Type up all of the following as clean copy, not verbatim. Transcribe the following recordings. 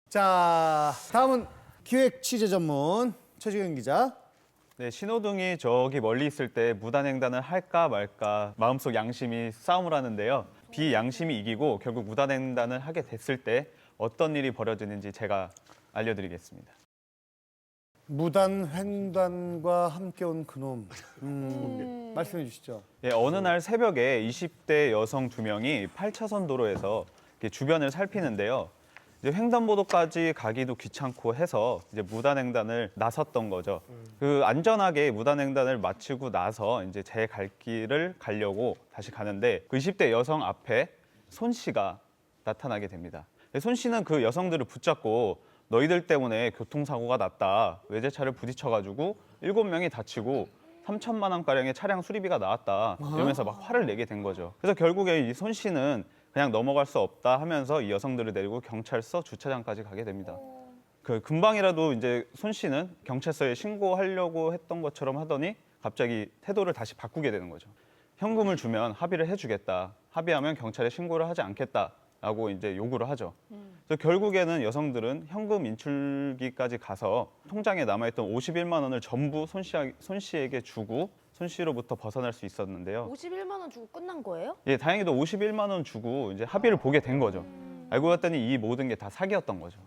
자, 다음은 기획 취재 전문 최주경 기자. 네, 신호등이 저기 멀리 있을 때 무단횡단을 할까 말까 마음속 양심이 싸움을 하는데요. 비양심이 이기고 결국 무단횡단을 하게 됐을 때 어떤 일이 벌어지는지 제가 알려드리겠습니다. 무단 횡단과 함께 온 그놈. 말씀해 주시죠. 예, 어느 날 새벽에 20대 여성 2명이 8차선 도로에서 이렇게 주변을 살피는데요. 이제 횡단보도까지 가기도 귀찮고 해서 이제 무단횡단을 나섰던 거죠. 그 안전하게 무단횡단을 마치고 나서 이제 제 갈 길을 가려고 다시 가는데 그 20대 여성 앞에 손 씨가 나타나게 됩니다. 손 씨는 그 여성들을 붙잡고 너희들 때문에 교통사고가 났다. 외제차를 부딪혀가지고 7명이 다치고 3천만 원가량의 차량 수리비가 나왔다. 이러면서 막 화를 내게 된 거죠. 그래서 결국에 이 손 씨는 그냥 넘어갈 수 없다 하면서 이 여성들을 데리고 경찰서 주차장까지 가게 됩니다. 그 금방이라도 이제 손 씨는 경찰서에 신고하려고 했던 것처럼 하더니 갑자기 태도를 다시 바꾸게 되는 거죠. 현금을 주면 합의를 해주겠다. 합의하면 경찰에 신고를 하지 않겠다라고 이제 요구를 하죠. 그래서 결국에는 여성들은 현금 인출기까지 가서 통장에 남아있던 51만 원을 전부 손 씨에게 주고 손 씨로부터 벗어날 수 있었는데요. 51만 원 주고 끝난 거예요? 예, 다행히도 51만 원 주고 이제 합의를 보게 된 거죠. 알고 봤더니 이 모든 게 다 사기였던 거죠.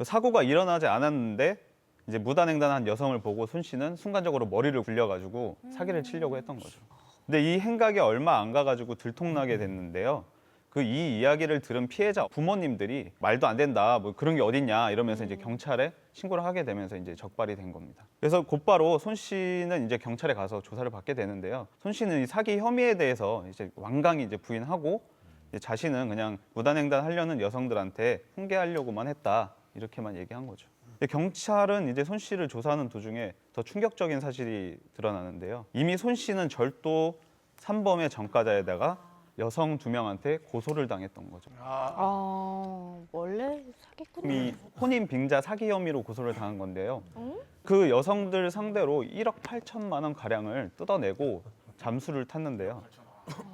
사고가 일어나지 않았는데 이제 무단횡단한 여성을 보고 손 씨는 순간적으로 머리를 굴려가지고 사기를 치려고 했던 거죠. 근데 이 행각이 얼마 안 가가지고 들통나게 됐는데요. 그 이 이야기를 들은 피해자 부모님들이 말도 안 된다, 뭐 그런 게 어딨냐 이러면서 이제 경찰에 신고를 하게 되면서 이제 적발이 된 겁니다. 그래서 곧바로 손 씨는 이제 경찰에 가서 조사를 받게 되는데요. 손 씨는 이 사기 혐의에 대해서 이제 완강히 이제 부인하고 이제 자신은 그냥 무단횡단 하려는 여성들한테 훈계하려고만 했다 이렇게만 얘기한 거죠. 경찰은 이제 손 씨를 조사하는 도중에 더 충격적인 사실이 드러나는데요. 이미 손 씨는 절도 3범의 전과자에다가 여성 2명한테 고소를 당했던 거죠. 원래 사기꾼이 이미 혼인 빙자 사기 혐의로 고소를 당한 건데요. 그 여성들 상대로 1억 8천만 원 가량을 뜯어내고 잠수를 탔는데요.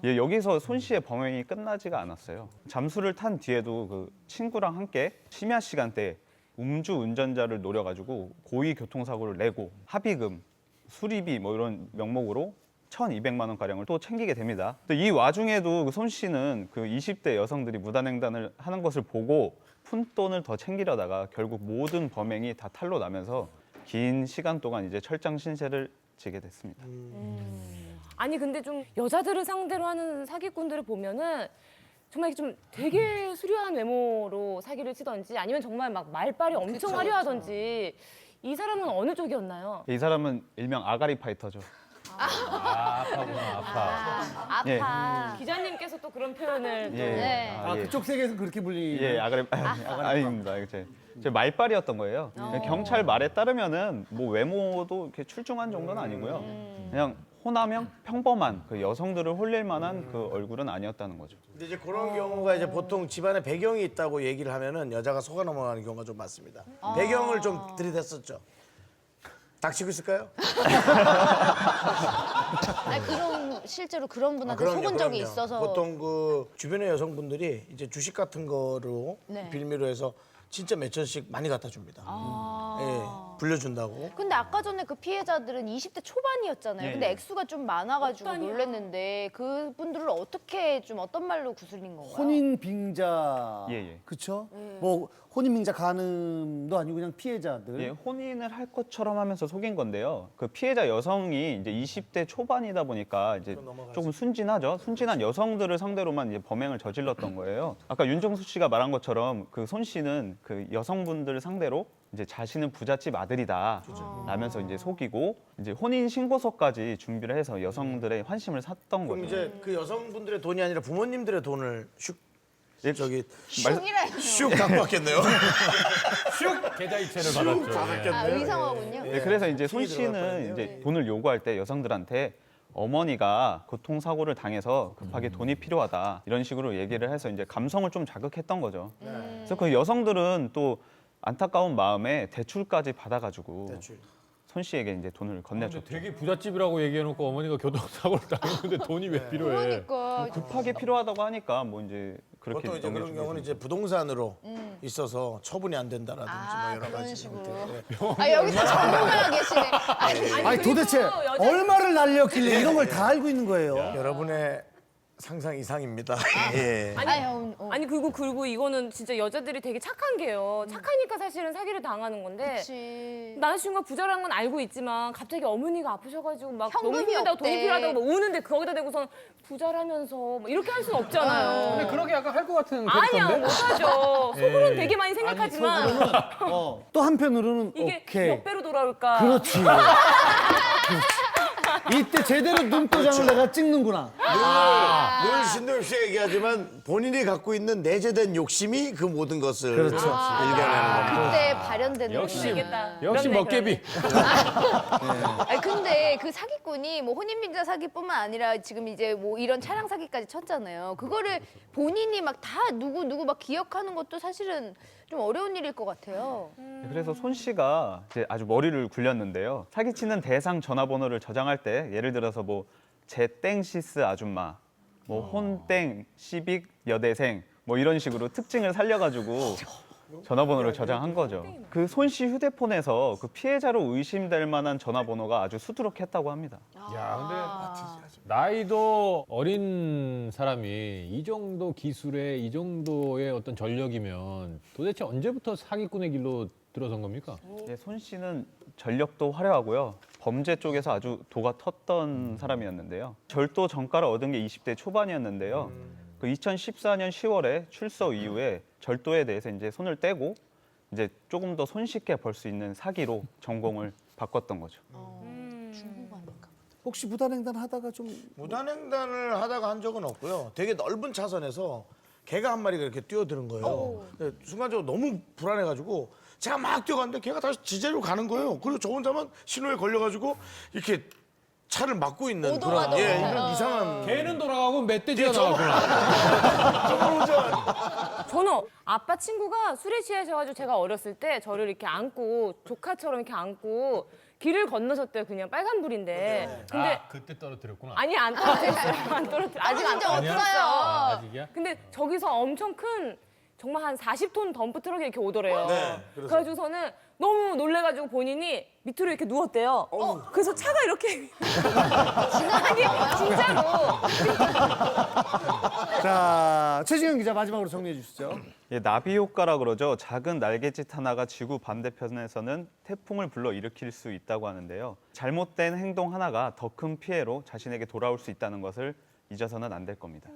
예, 여기서 손 씨의 범행이 끝나지가 않았어요. 잠수를 탄 뒤에도 그 친구랑 함께 심야 시간대 음주 운전자를 노려가지고 고의 교통사고를 내고 합의금, 수리비 뭐 이런 명목으로 1,200만 원 가량을 또 챙기게 됩니다. 또 이 와중에도 손 씨는 그 20대 여성들이 무단횡단을 하는 것을 보고 푼돈을 더 챙기려다가 결국 모든 범행이 다 탄로 나면서 긴 시간 동안 이제 철장 신세를 지게 됐습니다. 아니 근데 좀 여자들을 상대로 하는 사기꾼들을 보면은 정말 좀 되게 수려한 외모로 사기를 치던지 아니면 정말 막 말빨이 엄청 화려하던지 이 사람은 어느 쪽이었나요? 이 사람은 일명 아가리 파이터죠. 아파구나, 아파. 예. 아파. 기자님께서 또 그런 표현을 또 네. 아, 예. 그쪽 세계에서 그렇게 불리. 예, 아닙니다. 제 말빨이었던 거예요. 경찰 말에 따르면은 뭐 외모도 이렇게 출중한 정도는 아니고요. 그냥 호남형 평범한 그 여성들을 홀릴 만한 그 얼굴은 아니었다는 거죠. 근데 이제 그런 경우가 이제 보통 집안에 배경이 있다고 얘기를 하면은 여자가 속아 넘어가는 경우가 좀 많습니다. 배경을 좀 들이댔었죠. 닥치고 있을까요? 아니, 실제로 그런 분한테 그럼요, 속은 적이 그럼요. 있어서 보통 그 주변의 여성분들이 이제 주식 같은 거로 네. 빌미로 해서 진짜 몇 천씩 많이 갖다 줍니다. 예, 불려준다고. 근데 아까 전에 그 피해자들은 20대 초반이었잖아요. 예, 근데 예. 액수가 좀 많아가지고 어떠냐? 놀랐는데 그분들을 어떻게 좀 어떤 말로 구슬린 건가요? 혼인 빙자. 예. 그렇죠? 뭐 혼인 빙자 가늠도 아니고 그냥 피해자들. 예, 혼인을 할 것처럼 하면서 속인 건데요. 그 피해자 여성이 이제 20대 초반이다 보니까 이제 조금 순진하죠. 순진한 여성들을 상대로만 이제 범행을 저질렀던 거예요. 아까 윤정수 씨가 말한 것처럼 그 손 씨는 그 여성분들을 상대로 이제 자신은 부잣집 아들이다 라면서 이제 속이고 이제 혼인 신고서까지 준비를 해서 여성들의 환심을 샀던 그럼 거죠. 이제 그 여성분들의 돈이 아니라 부모님들의 돈을 예, 저기 슉이라요. 슉 갖고 왔겠네요. 슉 계좌이체를 받았죠. 아, 의상하군요. 네, 그래서 이제 손 fik이 들어갈 씨는 뻔했네요. 이제 돈을 요구할 때 여성들한테 어머니가 교통사고를 당해서 급하게 돈이 필요하다 이런 식으로 얘기를 해서 이제 감성을 좀 자극했던 거죠. 그래서 그 여성들은 또 안타까운 마음에 대출까지 받아가지고 대출. 손 씨에게 이제 돈을 근데 건네줬죠. 되게 부잣집이라고 얘기해놓고 어머니가 교통사고를 당했는데 돈이 왜 필요해? 그러니까 급하게 필요하다고 하니까 뭐 이제 그렇게 보통 이제 그런 넘겨주고 경우는 있습니다. 이제 부동산으로 있어서 처분이 안 된다라든지 뭐 여러 그런 가지 식으로. 형태. 아, 여기서 전문가가 계시네. 아니 도대체 얼마를 날렸길래 이런 걸 다 알고 있는 거예요? 여러분의 상상 이상입니다. 예. 아니 그리고 이거는 진짜 여자들이 되게 착한 게요. 착하니까 사실은 사기를 당하는 건데. 그치. 남자친구가 부자라는 건 알고 있지만 갑자기 어머니가 아프셔가지고 막 너무 현금이 힘들다고 돈이 없대. 필요하다고 막 우는데 거기다 대고선 부자라면서 막 이렇게 할 수는 없잖아요. 근데 그렇게 약간 할 것 같은 아니야 캐릭터인데? 못하죠. 속으로는 되게 많이 생각하지만 또 한편으로는 이게 오케이. 몇 배로 돌아올까. 그렇지. 이때 제대로 눈도장을 내가 찍는구나. 늘 신동엽 씨가 얘기하지만 본인이 갖고 있는 내재된 욕심이 그 모든 것을 그렇죠. 일견하는 겁니다. 그때 발현되는 역시 거구나. 역시 그렇네, 먹개비. 아니 근데 그 사기꾼이 뭐 혼인빙자 사기뿐만 아니라 지금 이제 뭐 이런 차량 사기까지 쳤잖아요. 그거를 본인이 막 다 누구 막 기억하는 것도 사실은 좀 어려운 일일 것 같아요. 그래서 손 씨가 이제 아주 머리를 굴렸는데요. 사기치는 대상 전화번호를 저장할 때 예를 들어서 뭐 제땡시스 아줌마, 뭐 혼땡 시빅 여대생 뭐 이런 식으로 특징을 살려가지고 전화번호를 저장한 거죠. 그 손 씨 휴대폰에서 그 피해자로 의심될 만한 전화번호가 아주 수두룩했다고 합니다. 야, 근데 나이도 어린 사람이 이 정도 기술에 이 정도의 어떤 전력이면 도대체 언제부터 사기꾼의 길로 들어선 겁니까? 예, 손 씨는 전력도 화려하고요. 범죄 쪽에서 아주 도가 텄던 사람이었는데요. 절도 정가를 얻은 게 20대 초반이었는데요. 그 2014년 10월에 출소 이후에 절도에 대해서 이제 손을 떼고 이제 조금 더 손쉽게 벌 수 있는 사기로 전공을 바꿨던 거죠. 혹시 무단횡단 하다가 좀 무단횡단을 하다가 한 적은 없고요. 되게 넓은 차선에서 개가 한 마리가 이렇게 뛰어드는 거예요. 근데 순간적으로 너무 불안해가지고 제가 막 뛰어갔는데 걔가 다시 지제로 가는 거예요. 그리고 저 혼자만 신호에 걸려가지고 이렇게 차를 막고 있는 오도가 그런 너무 이런 이상한 개는 돌아가고 멧돼지가 나왔구나. 저는 아빠 친구가 술에 취하셔가지고 제가 어렸을 때 저를 이렇게 안고 조카처럼 이렇게 안고 길을 건너셨대요. 그냥 빨간불인데. 근데 아, 그때 떨어뜨렸구나. 아니 안 떨어졌어요. 안 떨어뜨려. 아직 안 아니야? 없어요. 아직이야? 근데 저기서 엄청 큰 정말 한 40톤 덤프 트럭이 이렇게 오더래요. 네, 그래서? 그래가지고서는 너무 놀래가지고 본인이 밑으로 이렇게 누웠대요. 그래서 차가 이렇게 아니 진짜로. 자, 최진영 기자 마지막으로 정리해 주시죠. 예, 나비 효과라 그러죠. 작은 날갯짓 하나가 지구 반대편에서는 태풍을 불러 일으킬 수 있다고 하는데요. 잘못된 행동 하나가 더 큰 피해로 자신에게 돌아올 수 있다는 것을 잊어서는 안 될 겁니다.